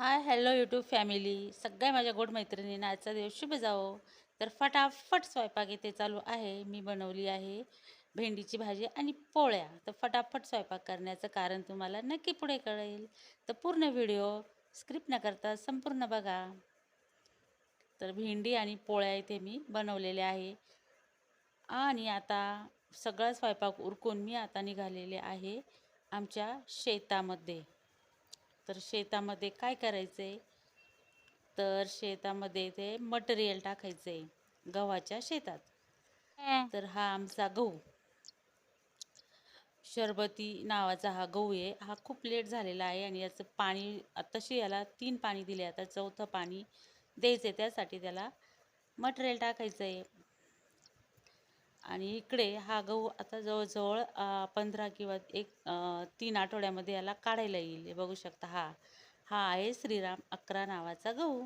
Hi hello YouTube family, सगळ्या माझ्या गोड मैत्रिणींना आजचा दिवस शुभ जावो. तर फटाफट स्वयंपाक इथे चालू आहे. मी बनवली आहे भेंडीची भाजी आणि पोळ्या. तर फटाफट स्वयंपाक करण्याचं कारण तुम्हाला नक्की पुढे कळेल. तर पूर्ण व्हिडिओ स्क्रिप्ट न करता संपूर्ण बघा. तर भेंडी आणि पोळ्या इथे मी बनवलेल्या आहे आणि आता सगळा स्वयंपाक उरकून मी आता निघालेले आहे आमच्या शेतामध्ये. तर शेतामध्ये काय करायचं आहे, तर शेतामध्ये ते मटेरियल टाकायचं आहे गव्हाच्या शेतात. तर हा आमचा गहू, शरबती नावाचा हा गहू आहे. हा खूप लेट झालेला आहे आणि याचं पाणी आत्ताशी याला 3 पाणी दिले, आता चौथं पाणी द्यायचं आहे. त्यासाठी त्याला मटेरियल टाकायचं आहे. आणि इकडे हा गहू आता जवळजवळ 15 किंवा 3 आठवड्यामध्ये याला काढायला येईल. हे बघू शकता, हा हा आहे श्रीराम 11 नावाचा गहू.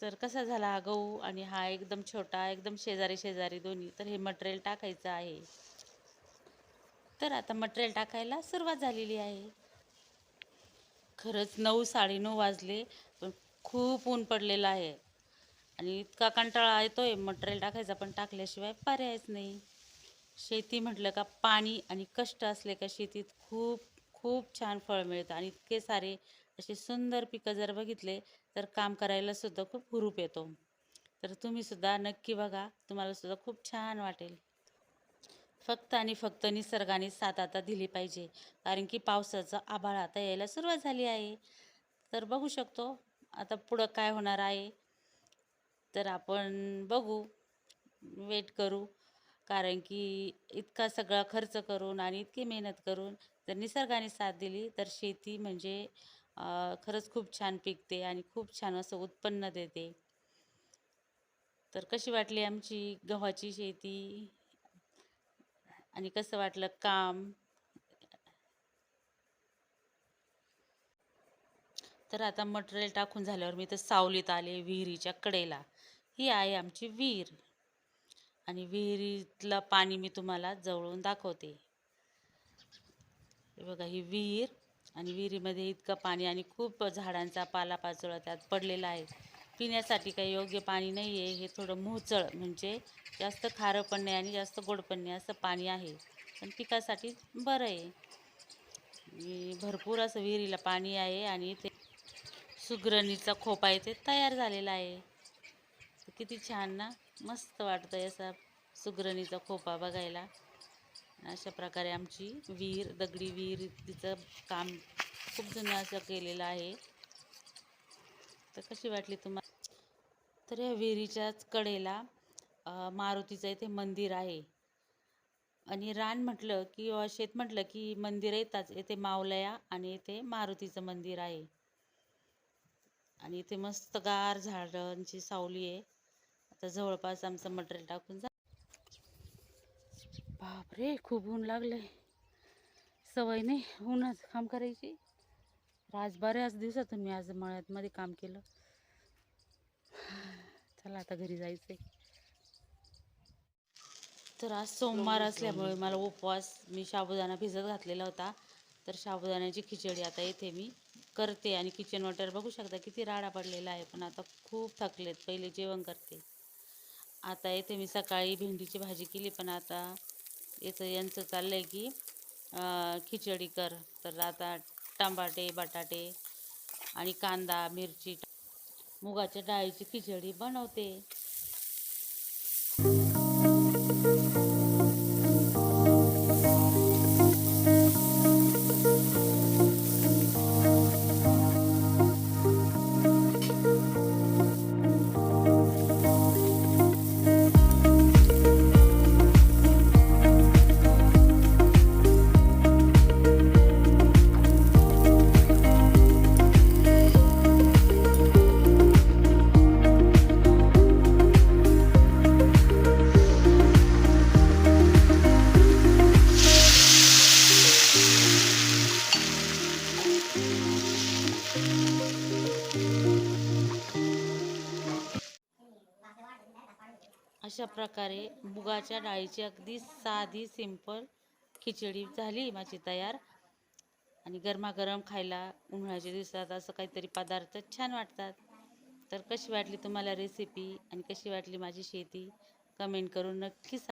तर कसा झाला हा गहू, आणि हा एकदम छोटा, एकदम शेजारी शेजारी दोन्ही. तर हे मटेरियल टाकायचं आहे. तर आता मटेरियल टाकायला सुरुवात झालेली आहे. खरंच 9 साडे 9 वाजले, पण खूप ऊन पडलेलं आहे आणि इतका कंटाळा येतोय मटेरियल टाकायचा, पण टाकल्याशिवाय पर्यायच नाही. शेती म्हटलं का पाणी आणि कष्ट असले का शेतीत खूप खूप छान फळ मिळतं आणि इतके सारे असे सुंदर पिकं जर बघितले तर काम करायला सुद्धा खूप हुरूप येतो. तर तुम्ही सुद्धा नक्की बघा, तुम्हाला सुद्धा खूप छान वाटेल. फक्त आणि फक्त निसर्गाने साथ आता दिली पाहिजे, कारण की पावसाचं आभाळ आता यायला सुरुवात झाली आहे. तर बघू शकतो आता पुढं काय होणार आहे. तर आपण बघू, वेट करू, कारण की इतका सगळा खर्च करून आणि इतकी मेहनत करून जर निसर्गाने साथ दिली तर शेती म्हणजे खरंच खूप छान पिकते आणि खूप छान असं उत्पन्न देते. तर कशी वाटली आमची गव्हाची शेती आणि कसं वाटलं काम. तर आता मटेरियल टाकून झाल्यावर मी तर सावलीत आले विहिरीच्या कडेला. ही आहे आमची विहीर आणि विहिरीतलं पाणी मी तुम्हाला जवळून दाखवते. हे बघा, ही विहीर आणि विहिरीमध्ये इतकं पाणी आणि खूप झाडांचा पालापाचोळा त्यात पडलेला आहे. पिण्यासाठी काही योग्य पाणी नाही आहे. हे थोडं मोचळ, म्हणजे जास्त खारं पण नाही आणि जास्त गोड पण नाही असं पाणी आहे, पण पिकासाठी बरं आहे. भरपूर असं विहिरीला पाणी आहे आणि इथे सुगरणीचा खोपा इथे तयार झालेला आहे. किती छान ना, मस्त वाटतंय असा सुगरणीचा खोपा बघायला. अशा प्रकारे आमची विहीर, दगडी विहीर, तिचं काम खूप जुनं असं केलेलं आहे. तर कशी वाटली तुम्हाला? तर या विहिरीच्याच कडेला मारुतीचं इथे मंदिर आहे. आणि रान म्हटलं किंवा शेत म्हटलं की मंदिर येतात. इथे माऊल्या आणि इथे मारुतीचं मंदिर आहे आणि इथे मस्त गार झाडांची सावली आहे. आता जवळपास आमचं मटेरियल टाकून जा. बापरे, खूप ऊन लागलंय. सवय नाही उन्हाचं काम करायची. आज बऱ्याच दिवसातून मी आज मळ्यामध्ये काम केलं. चला आता घरी जायचंय. तर आज सोमवार असल्यामुळे मला उपवास, मी साबुदाणा भिजत घातलेला होता. तर साबुदाण्याची खिचडी आता इथे मी करते आणि किचन वाटर बघू शकता किती राडा पडलेला आहे. पण आता खूप थकलेत, पहिले जेवण करते. आता इथे मी सकाळी भेंडीची भाजी केली, पण आता यांचं चाललंय की खिचडी कर. तर आता टमाटे, बटाटे आणि कांदा, मिरची, मुगाच्या डाळीची खिचडी बनवते. अशा प्रकारे मुगाच्या डाळीची अगदी साधी सिंपल खिचडी झाली माझी तयार. आणि गरमागरम खायला उन्हाळ्याच्या दिवसात असं काहीतरी पदार्थ छान वाटतात. तर कशी वाटली तुम्हाला रेसिपी आणि कशी वाटली माझी शेती कमेंट करून नक्की